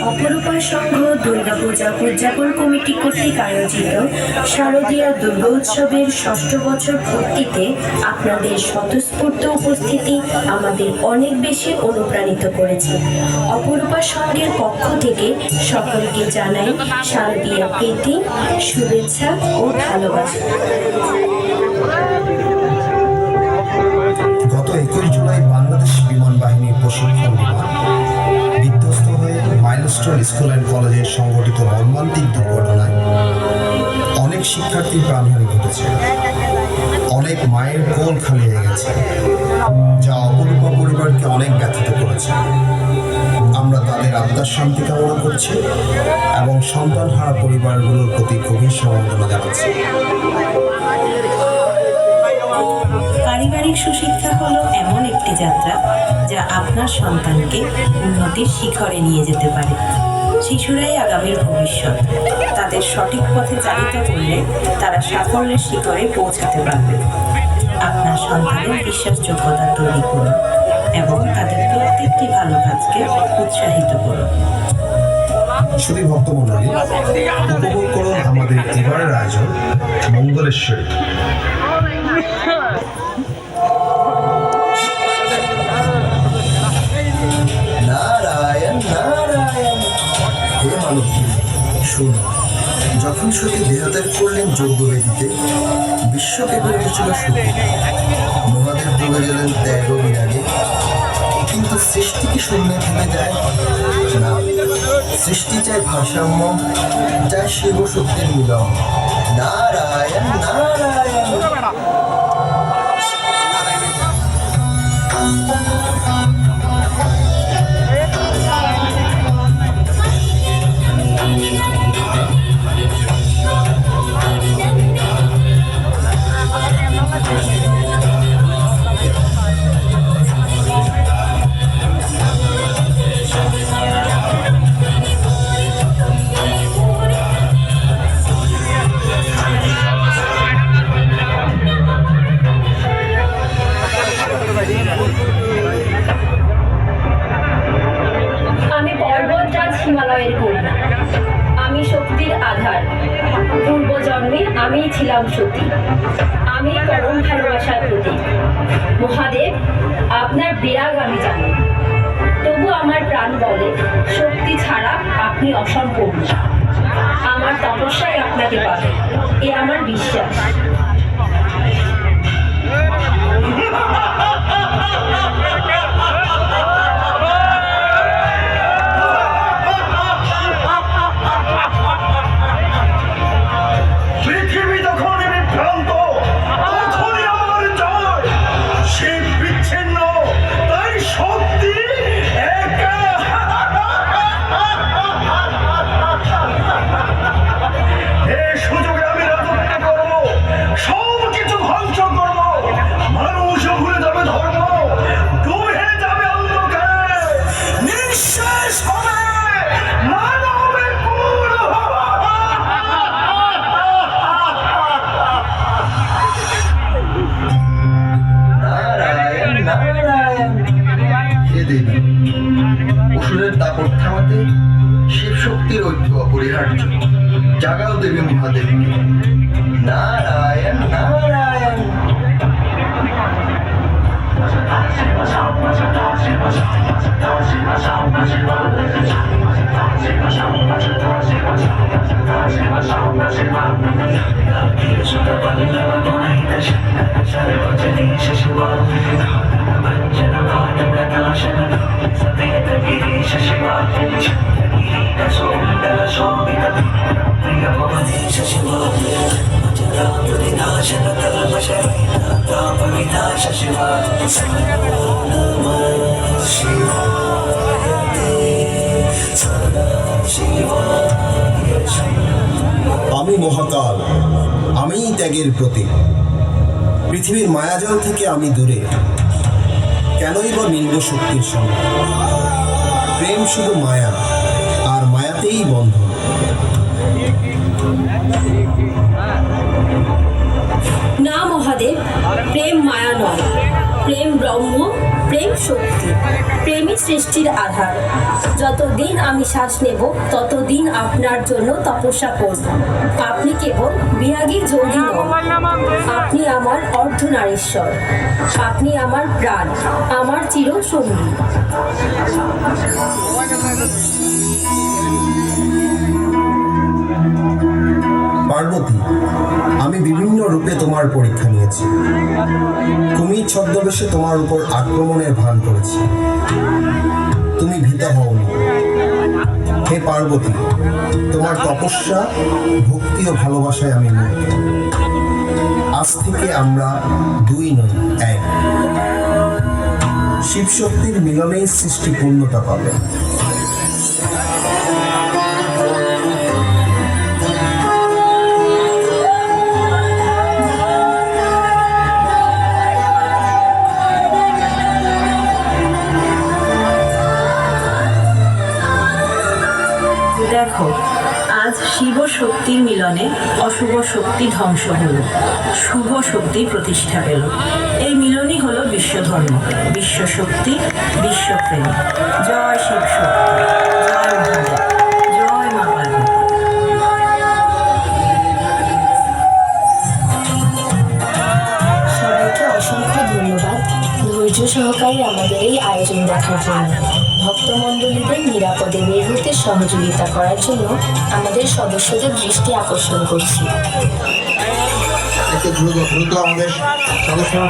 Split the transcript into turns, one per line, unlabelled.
অপরূপা সংঘ দুর্গাপূজা উদযাপন কমিটি কর্তৃক আয়োজিত শারদীয় দুর্গা উৎসবের ষষ্ঠ বছর পূর্তিতে আপনাদের স্বতঃস্ফূর্ত উপস্থিতি আমাদের অনেক বেশি অনুপ্রাণিত করেছে। অপরূপা সংঘের পক্ষ থেকে সকলকে জানাই শারদীয় প্রীতি, শুভেচ্ছা ও ভালোবাসা।
গত 21 জুলাই বাংলাদেশ বিমান বাহিনীর প্রশিক্ষণ বিমান বিধ্বস্ত হয়ে মাইলস্টোন স্কুল অ্যান্ড কলেজে সংঘটিত মর্মান্তিক দুর্ঘটনায় অনেক শিক্ষার্থীর প্রাণহানি ঘটেছে। অনেক মায়ের কোল খালি হয়ে গেছে, যা অপরূপা পরিবারকে অনেক ব্যথিত করেছে। আমরা তাদের আত্মার শান্তি কামনা করছি এবং সন্তানহারা পরিবারগুলোর প্রতি গভীর সমবেদনা জানাচ্ছি।
পারিবারিক সুশিক্ষা হলো এমন একটি যাত্রা যা আপনার সন্তানকে উন্নতির শিখরে নিয়ে যেতে পারে। শিশুরাই আগামীর ভবিষ্যৎ। তাদের সঠিক পথে চালিত করলে তারা সাফল্যের শিখরে পৌঁছাতে পারবে। আপনার সন্তানের বিশ্বাসযোগ্যতা তৈরি করুন এবং তাদের প্রত্যেকটি ভালো কাজকে উৎসাহিত করুন।
শুধু ভক্তমণ্ডলী, উপভোগ করুন আমাদের এবারের আয়োজন মঙ্গলেশ্বরী। নারায়ণ নারায়ণ। হে মানব, শুন, যখন সতী দেহত্যাগ করলেন যজ্ঞবেদীতে, বিশ্বকে বেরিয়েছিল সতী। মহাদেব ডুবে গেলেন ত্যাগ ও বিরাগে, কিন্তু সৃষ্টি কি শূন্যে থেমে যায় না। সৃষ্টি চায় ভারসাম্য, চায় শিব শক্তির মিলন। নারায়ণ নারায়ণ।
আমি পর্বতরাজ হিমালয়ের কন্যা, আমি শক্তির আধার। পূর্বজন্মে আমিই ছিলাম সতী, আমি পরম ভালোবাসার প্রতীক। মহাদেব, আপনার বিরাগ আমি জানি, তবু আমার প্রাণ বলে শক্তি ছাড়া আপনি অসম্পূর্ণ। আমার তপস্যায় আপনাকে পাবে, এ আমার বিশ্বাস।
অসুরের দাপট থামাতে শিব শক্তির ঐক্য অপরিহার্য। জাগাও দেবী মহাদেবকে। নারায়ণ নারায়ণ। আমি মহাকাল, আমিই ত্যাগের প্রতীক। পৃথিবীর মায়াজাল থেকে আমি দূরে, কেনই বা মিলব শক্তির সঙ্গে। প্রেম শুধু মায়া, আর মায়াতেই বন্ধন।
না মহাদেব, প্রেম মায়া নয়, প্রেম ব্রহ্ম, প্রেম শক্তি, প্রেমই সৃষ্টির আধার। যতদিন আমি শ্বাস নেব ততদিন আপনার জন্য তপস্যা করব। আপনি কেবল বিরাগীর যোগী নন, আপনি আমার অর্ধনারীশ্বর, আপনি আমার প্রাণ, আমার চিরসঙ্গী।
পার্বতী, আমি বিভিন্ন রূপে তোমার পরীক্ষা নিয়েছি। কুমির ছদ্মবেশে তোমার উপর আক্রমণের ভান করেছি, তুমি ভীত হওনি। হে পার্বতী, তোমার তপস্যা, ভক্তি ও ভালোবাসায় আমি মুগ্ধ। আজ থেকে আমরা দুই নই, এক। শিবশক্তির মিলনেই সৃষ্টি পূর্ণতা পাবে।
দেখো, আজ শিব শক্তির মিলনে অশুভ শক্তি ধ্বংস হল, শুভ শক্তি প্রতিষ্ঠা পেল। এই মিলনই হলো বিশ্বধর্ম, বিশ্ব শক্তি, বিশ্বপ্রেম। জয় শিব শক্তি, জয় মহাদেব, জয় মা পার্বতী।
সবাইকে অসংখ্য ধন্যবাদ ধৈর্য সহকারে আমাদের এই আয়োজন দেখার জন্য। ভক্তমণ্ডলীদের নিরাপদে বের হতে সহযোগিতা করার জন্য আমাদের সদস্যদের দৃষ্টি আকর্ষণ করছি।
একটু দ্রুত আমাদের সদস্যরা